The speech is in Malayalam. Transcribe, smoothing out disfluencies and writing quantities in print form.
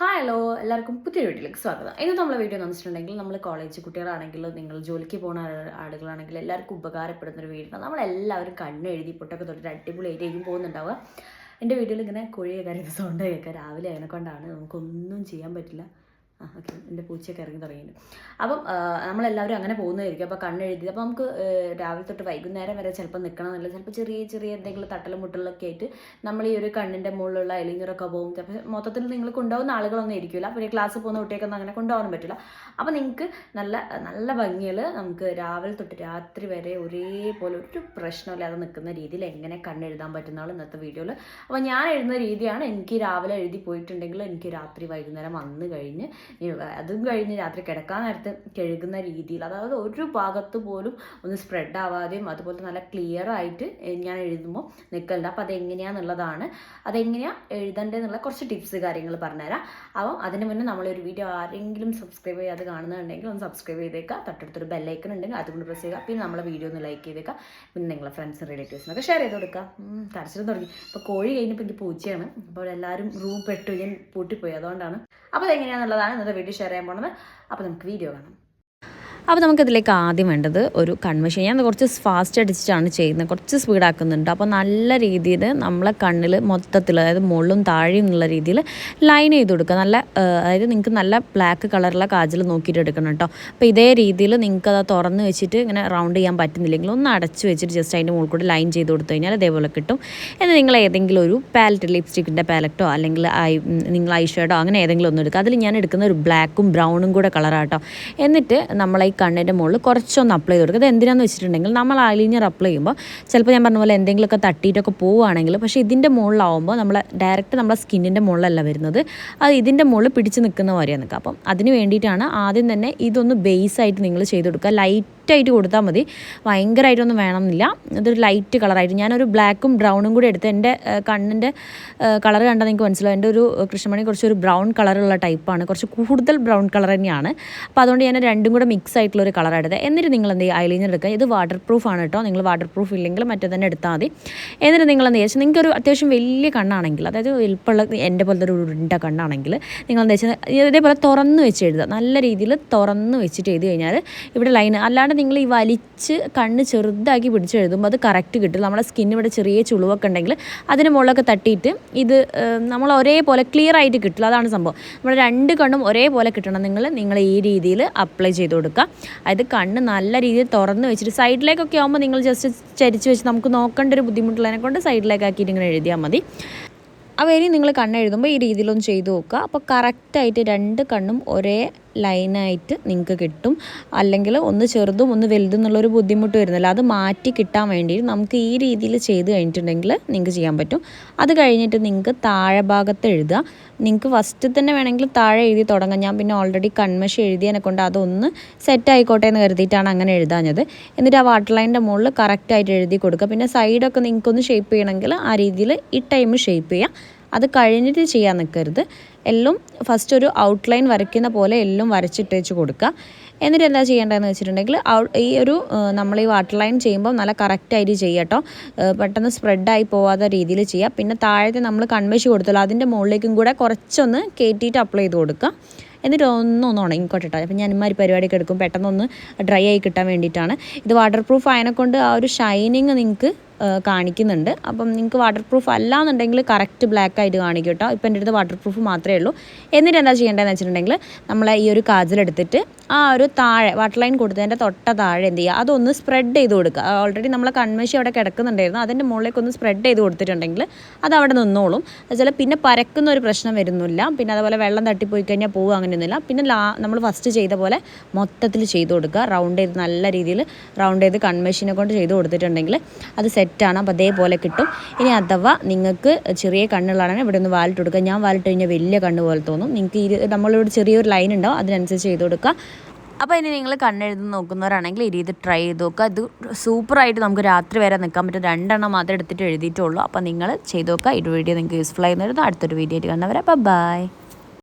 ഹലോ എല്ലാവർക്കും പുതിയ വീഡിയോയിലേക്ക് സ്വാഗതം. ഇന്ന് നമ്മളെ വീഡിയോ എന്ന് വെച്ചിട്ടുണ്ടെങ്കിൽ നമ്മൾ കോളേജ് കുട്ടികളാണെങ്കിൽ നിങ്ങൾ ജോലിക്ക് പോകുന്ന ആളുകളാണെങ്കിൽ എല്ലാവർക്കും ഉപകാരപ്പെടുന്ന ഒരു വീഡിയോ. നമ്മളെല്ലാവരും കണ്ണെഴുതി പൊട്ടൊക്കെ തൊട്ടിട്ട് അടിപൊളിയായിരിക്കും പോകുന്നുണ്ടാവുക. എൻ്റെ വീഡിയോയിൽ ഇങ്ങനെ കോഴിയെ കരയുന്ന സൗണ്ട് കേൾക്കുക രാവിലെ അതിനെ കൊണ്ടാണ്, നമുക്കൊന്നും ചെയ്യാൻ പറ്റില്ല. ഓക്കെ, എൻ്റെ പൂച്ചയൊക്കെ ഇറങ്ങി തുടങ്ങിയിട്ടുണ്ട്. അപ്പം നമ്മളെല്ലാവരും അങ്ങനെ പോകുന്നതായിരിക്കും. അപ്പോൾ കണ്ണെഴുതി അപ്പോൾ നമുക്ക് രാവിലെ തൊട്ട് വൈകുന്നേരം വരെ ചിലപ്പോൾ നിൽക്കണമെന്നില്ല. ചിലപ്പോൾ ചെറിയ ചെറിയ എന്തെങ്കിലും തട്ടലും മുട്ടലൊക്കെ ആയിട്ട് നമ്മൾ ഈ ഒരു കണ്ണിൻ്റെ മുകളിലുള്ള എലിഞ്ഞറൊക്കെ പോകും. ചിലപ്പോൾ മൊത്തത്തിൽ നിങ്ങൾ കൊണ്ടുപോകുന്ന ആളുകളൊന്നും ഇരിക്കില്ല. അപ്പോൾ ക്ലാസ്സിൽ പോകുന്ന കുട്ടിയൊക്കെ അങ്ങനെ കൊണ്ടുപോകാൻ പറ്റില്ല. അപ്പോൾ നിങ്ങൾക്ക് നല്ല നല്ല ഭംഗിയിൽ നമുക്ക് രാവിലെ തൊട്ട് രാത്രി വരെ ഒരേപോലെ ഒരു പ്രശ്നമില്ലാതെ നിൽക്കുന്ന രീതിയിൽ എങ്ങനെ കണ്ണെഴുതാൻ പറ്റുന്നതാണ് ഇന്നത്തെ വീഡിയോയിൽ. അപ്പോൾ ഞാൻ എഴുതുന്ന രീതിയാണ്. എനിക്ക് രാവിലെ എഴുതി പോയിട്ടുണ്ടെങ്കിൽ എനിക്ക് രാത്രി വൈകുന്നേരം വന്നു കഴിഞ്ഞ് അതും കഴിഞ്ഞ് രാത്രി കിടക്കാൻ നേരത്ത് കഴുകുന്ന രീതിയിൽ, അതായത് ഒരു ഭാഗത്ത് പോലും ഒന്ന് സ്പ്രെഡ് ആവാതെയും അതുപോലെ നല്ല ക്ലിയർ ആയിട്ട് ഞാൻ എഴുതുമ്പോൾ നിൽക്കലുണ്ട്. അപ്പോൾ അതെങ്ങനെയാണെന്നുള്ളതാണ്, അതെങ്ങനെയാണ് എഴുതേണ്ടതെന്നുള്ള കുറച്ച് ടിപ്സ് കാര്യങ്ങൾ പറഞ്ഞുതരാം. അപ്പം അതിന് മുന്നേ നമ്മളൊരു വീഡിയോ ആരെങ്കിലും സബ്സ്ക്രൈബ് ചെയ്യാതെ കാണുന്നുണ്ടെങ്കിൽ ഒന്ന് സബ്സ്ക്രൈബ് ചെയ്തേക്കുക. തൊട്ടടുത്തൊരു ബെല്ലൈക്കൺ ഉണ്ടെങ്കിൽ അതുകൊണ്ട് പ്രസ് ചെയ്യുക. പിന്നെ നമ്മളെ വീഡിയോ ഒന്ന് ലൈക്ക് ചെയ്തേക്കുക. പിന്നെ നിങ്ങളെ ഫ്രണ്ട്സും റിലേറ്റീവ്സിനൊക്കെ ഷെയർ ചെയ്ത് കൊടുക്കുക. കരച്ചിലും തുടങ്ങി. ഇപ്പോൾ കോഴി കഴിഞ്ഞപ്പോൾ എനിക്ക് പൂച്ചയാണ്. അപ്പോൾ എല്ലാവരും റൂം പെട്ടു, ഞാൻ പൂട്ടിപ്പോയി, അതുകൊണ്ടാണ്. അപ്പോൾ അതെങ്ങനെയാണെന്നുള്ളതാണ് ഇന്നത്തെ വീഡിയോ ഷെയർ ചെയ്യാൻ പോകുന്നത്. അപ്പോൾ നമുക്ക് വീഡിയോ കാണാം. അപ്പോൾ നമുക്കിതിലേക്ക് ആദ്യം വേണ്ടത് ഒരു കൺവെൻഷൻ. ഞാൻ കുറച്ച് ഫാസ്റ്റ് അടിച്ചിട്ടാണ് ചെയ്യുന്നത്, കുറച്ച് സ്പീഡാക്കുന്നുണ്ട്. അപ്പോൾ നല്ല രീതിയിൽ നമ്മളെ കണ്ണിൽ മൊത്തത്തിൽ, അതായത് മുകളിലും താഴെയും എന്നുള്ള രീതിയിൽ ലൈൻ ചെയ്ത് കൊടുക്കുക. നല്ല അതായത് നിങ്ങൾക്ക് നല്ല ബ്ലാക്ക് കളറുള്ള കാജൽ നോക്കിയിട്ട് എടുക്കണം കേട്ടോ. അപ്പോൾ ഇതേ രീതിയിൽ നിങ്ങൾക്ക് അത് തുറന്ന് വെച്ചിട്ട് ഇങ്ങനെ റൗണ്ട് ചെയ്യാൻ പറ്റുന്നില്ലെങ്കിൽ ഒന്ന് അടച്ച് വെച്ചിട്ട് ജസ്റ്റ് അതിൻ്റെ മുകളിൽ കൂടി ലൈൻ ചെയ്ത് കൊടുത്തു കഴിഞ്ഞാൽ അതേപോലെ കിട്ടും. എന്നിട്ട് നിങ്ങൾ ഏതെങ്കിലും ഒരു പാലറ്റ്, ലിപ്സ്റ്റിക്കിൻ്റെ പാലറ്റോ അല്ലെങ്കിൽ നിങ്ങൾ ഐ ഷേഡോ അങ്ങനെ ഏതെങ്കിലും ഒന്നും എടുക്കുക. അതിൽ ഞാൻ എടുക്കുന്ന ഒരു ബ്ലാക്കും ബ്രൗണും കൂടെ കളറാട്ടോ. എന്നിട്ട് നമ്മളെ കണ്ണിൻ്റെ മുകളിൽ കുറച്ചൊന്ന് അപ്ലൈ ചെയ്ത് കൊടുക്കുക. അത് എന്തിനാണെന്ന് വെച്ചിട്ടുണ്ടെങ്കിൽ നമ്മൾ ഐലൈനർ അപ്ലൈ ചെയ്യുമ്പോൾ ചിലപ്പോൾ ഞാൻ പറഞ്ഞ പോലെ എന്തെങ്കിലുമൊക്കെ തട്ടിയിട്ടൊക്കെ പോവുകയാണെങ്കിൽ, പക്ഷേ ഇതിൻ്റെ മുകളിലാവുമ്പോൾ നമ്മൾ ഡയറക്റ്റ് നമ്മളെ സ്കിന്നിൻ്റെ മുകളിലല്ല വരുന്നത്, അത് ഇതിൻ്റെ മുകളിൽ പിടിച്ച് നിൽക്കുന്ന പോലെയാണ് നിൽക്കുക. അപ്പം അതിന് വേണ്ടിയിട്ടാണ് ആദ്യം തന്നെ ഇതൊന്ന് ബേസായിട്ട് നിങ്ങൾ ചെയ്ത് കൊടുക്കുക. ലൈറ്റായിട്ട് കൊടുത്താൽ മതി, ഭയങ്കരമായിട്ടൊന്നും വേണമെന്നില്ല. ഇതൊരു ലൈറ്റ് കളറായിട്ട് ഞാനൊരു ബ്ലാക്കും ബ്രൗണും കൂടി എടുത്ത് എൻ്റെ കണ്ണിൻ്റെ കളർ കണ്ടാൽ നിങ്ങൾക്ക് മനസ്സിലാവും. എൻ്റെ ഒരു കൃഷ്ണമണി കുറച്ചൊരു ബ്രൗൺ കളറുള്ള ടൈപ്പാണ്, കുറച്ച് കൂടുതൽ ബ്രൗൺ കളർ തന്നെയാണ്. അപ്പോൾ അതുകൊണ്ട് ഞാൻ രണ്ടും കൂടെ മിക്സ് ആയിട്ടുള്ളൊരു കളർ എടുത്തത്. എന്നിട്ട് നിങ്ങൾ എന്ത് ചെയ്യുക, ഐലൈനർ എടുക്കുക. ഇത് വാട്ടർ പ്രൂഫ് ആണ് കേട്ടോ. നിങ്ങൾ വാട്ടർ പ്രൂഫ് ഇല്ലെങ്കിൽ മറ്റേ തന്നെ എടുത്താൽ മതി. എന്നിട്ട് നിങ്ങൾ എന്ത് ചെയ്യുക, നിങ്ങൾക്കൊരു അത്യാവശ്യം വലിയ കണ്ണാണെങ്കിൽ, അതായത് വലിപ്പമുള്ള എൻ്റെ പോലത്തെ ഒരു ഉരുണ്ട കണ്ണാണെങ്കിൽ നിങ്ങൾ എന്താ വെച്ചാൽ ഇതേപോലെ തുറന്ന് വെച്ച് എഴുതുക. നല്ല രീതിയിൽ തുറന്ന് വെച്ചിട്ട് എഴുതി കഴിഞ്ഞാൽ ഇവിടെ ലൈൻ, അല്ലാണ്ട് നിങ്ങൾ ഈ വലിച്ച് കണ്ണ് ചെറുതാക്കി പിടിച്ച് എഴുതുമ്പോൾ അത് കറക്റ്റ് കിട്ടും. നമ്മുടെ സ്കിന്ന് ഇവിടെ ചെറിയ ചുളിവൊക്കെ ഉണ്ടെങ്കിൽ അതിന് മുകളിലൊക്കെ തട്ടിയിട്ട് ഇത് നമ്മൾ ഒരേപോലെ ക്ലിയർ ആയിട്ട് കിട്ടില്ല. അതാണ് സംഭവം. നമ്മുടെ രണ്ട് കണ്ണും ഒരേപോലെ കിട്ടണം. നിങ്ങൾ ഈ രീതിയിൽ അപ്ലൈ ചെയ്ത് കൊടുക്കുക. അതായത് കണ്ണ് നല്ല രീതിയിൽ തുറന്ന് വെച്ചിട്ട് സൈഡിലേക്കൊക്കെ ആകുമ്പോൾ നിങ്ങൾ ജസ്റ്റ് ചരിച്ച് വെച്ച് നമുക്ക് നോക്കേണ്ട ഒരു ബുദ്ധിമുട്ടുള്ളതിനെ കൊണ്ട് സൈഡിലേക്ക് ആക്കിയിട്ട് ഇങ്ങനെ എഴുതിയാൽ മതി. അപ്പോൾ ഇനി നിങ്ങൾ കണ്ണെഴുതുമ്പോൾ ഈ രീതിയിലൊന്ന് ചെയ്ത് നോക്കുക. അപ്പോൾ കറക്റ്റായിട്ട് രണ്ട് കണ്ണും ഒരേ ലൈനായിട്ട് നിങ്ങൾക്ക് കിട്ടും. അല്ലെങ്കിൽ ഒന്ന് ചെറുതും ഒന്ന് വലുതും എന്നുള്ളൊരു ബുദ്ധിമുട്ട് വരുന്നില്ല. അത് മാറ്റി കിട്ടാൻ വേണ്ടി നമുക്ക് ഈ രീതിയിൽ ചെയ്ത് കഴിഞ്ഞിട്ടുണ്ടെങ്കിൽ നിങ്ങൾക്ക് ചെയ്യാൻ പറ്റും. അത് കഴിഞ്ഞിട്ട് നിങ്ങൾക്ക് താഴെ ഭാഗത്ത് എഴുതുക. നിങ്ങൾക്ക് ഫസ്റ്റ് തന്നെ വേണമെങ്കിൽ താഴെ എഴുതി തുടങ്ങാം. ഞാൻ പിന്നെ ഓൾറെഡി കൺമഷി എഴുതിയതിനെ കൊണ്ട് അതൊന്ന് സെറ്റ് ആയിക്കോട്ടെ എന്ന് കരുതിയിട്ടാണ് അങ്ങനെ എഴുതാഞ്ഞത്. എന്നിട്ട് ആ വാട്ടർ ലൈനിൻ്റെ മുകളിൽ കറക്റ്റായിട്ട് എഴുതി കൊടുക്കുക. പിന്നെ സൈഡൊക്കെ നിങ്ങൾക്കൊന്ന് ഷേപ്പ് ചെയ്യണമെങ്കിൽ ആ രീതിയിൽ ഈ ടൈം ഷേപ്പ് ചെയ്യാം. അത് കഴിഞ്ഞിട്ട് ചെയ്യാൻ നിൽക്കരുത്. എല്ലാം ഫസ്റ്റ് ഒരു ഔട്ട്ലൈൻ വരയ്ക്കുന്ന പോലെ എല്ലാം വരച്ചിട്ട് വെച്ച് കൊടുക്കുക. എന്നിട്ട് എന്താ ചെയ്യേണ്ടതെന്ന് വെച്ചിട്ടുണ്ടെങ്കിൽ ഈ ഒരു നമ്മൾ ഈ വാട്ടർ ലൈൻ ചെയ്യുമ്പോൾ നല്ല കറക്റ്റായിട്ട് ചെയ്യുക കേട്ടോ. പെട്ടെന്ന് സ്പ്രെഡായി പോവാത്ത രീതിയിൽ ചെയ്യുക. പിന്നെ താഴത്തെ നമ്മൾ കൺമഷി കൊടുത്തല്ലോ അതിൻ്റെ മുകളിലേക്കും കൂടെ കുറച്ചൊന്ന് കയറ്റിയിട്ട് അപ്ലൈ ചെയ്ത് കൊടുക്കുക. എന്നിട്ട് ഒന്ന് ഉണങ്ങിക്കോട്ടെ കേട്ടോ. അപ്പം ഞാൻ ഇമാതിരി പരിപാടിയൊക്കെ എടുക്കും പെട്ടെന്നൊന്ന് ഡ്രൈ ആയി കിട്ടാൻ വേണ്ടിയിട്ടാണ്. ഇത് വാട്ടർ പ്രൂഫ് ആയതിനെക്കൊണ്ട് ആ ഒരു ഷൈനിങ് നിങ്ങൾക്ക് കാണിക്കുന്നുണ്ട്. അപ്പം നിങ്ങൾക്ക് വാട്ടർ പ്രൂഫ് അല്ല എന്നുണ്ടെങ്കിൽ കറക്റ്റ് ബ്ലാക്ക് ആയിട്ട് കാണിക്കും കേട്ടോ. ഇപ്പം എൻ്റെ അടുത്ത് വാട്ടർ പ്രൂഫ് മാത്രമേ ഉള്ളൂ. എന്നിട്ട് എന്താ ചെയ്യേണ്ടതെന്ന് വെച്ചിട്ടുണ്ടെങ്കിൽ നമ്മൾ ഈ ഒരു കാജലെടുത്തിട്ട് ആ ഒരു താഴെ വാട്ടർ ലൈൻ കൊടുത്തതിൻ്റെ തൊട്ട താഴെ എന്ത് ചെയ്യുക, അതൊന്ന് സ്പ്രെഡ് ചെയ്ത് കൊടുക്കുക. ഓൾറെഡി നമ്മൾ കൺമഷി അവിടെ കിടക്കുന്നുണ്ടായിരുന്നു, അതിൻ്റെ മുകളിലേക്ക് ഒന്ന് സ്പ്രെഡ് ചെയ്ത് കൊടുത്തിട്ടുണ്ടെങ്കിൽ അത് അവിടെ നിന്നോളും. അതുപോലെ പിന്നെ പരക്കുന്ന ഒരു പ്രശ്നം വരുന്നില്ല. പിന്നെ അതുപോലെ വെള്ളം തട്ടിപ്പോയി കഴിഞ്ഞാൽ പോകുക അങ്ങനെയൊന്നുമില്ല. പിന്നെ നമ്മൾ ഫസ്റ്റ് ചെയ്ത പോലെ മൊത്തത്തിൽ ചെയ്ത് കൊടുക്കുക. റൗണ്ട് ചെയ്ത് നല്ല രീതിയിൽ റൗണ്ട് ചെയ്ത് കൺമഷീനെ കൊണ്ട് ചെയ്ത് കൊടുത്തിട്ടുണ്ടെങ്കിൽ അത് സെറ്റാണ്. അപ്പോൾ അതേപോലെ കിട്ടും. ഇനി അഥവാ നിങ്ങൾക്ക് ചെറിയ കണ്ണുകളാണെങ്കിൽ ഇവിടെ ഒന്ന് വാലിട്ട് കൊടുക്കുക. ഞാൻ വാലിട്ട് കഴിഞ്ഞാൽ വലിയ കണ്ണ് പോലെ തോന്നും. നിങ്ങൾക്ക് നമ്മളിവിടെ ചെറിയൊരു ലൈൻ ഉണ്ടാവും, അതിനനുസരിച്ച് ചെയ്ത് കൊടുക്കുക. അപ്പോൾ ഇനി നിങ്ങൾ കണ്ണെഴുതി നോക്കുന്നവരാണെങ്കിൽ ഈ രീതി ട്രൈ ചെയ്ത് നോക്കുക. ഇത് സൂപ്പറായിട്ട് നമുക്ക് രാത്രി വരെ നിൽക്കാൻ പറ്റും. 2 എണ്ണം മാത്രമേ എടുത്തിട്ട് എഴുതിയിട്ടുള്ളൂ. അപ്പോൾ നിങ്ങൾ ചെയ്ത് നോക്കുക. ഈ വീഡിയോ നിങ്ങൾക്ക് യൂസ്ഫുൾ ആയി വരുന്നു. അടുത്തൊരു വീഡിയോ ആയിട്ട് കാണുന്നവരെ ബൈ.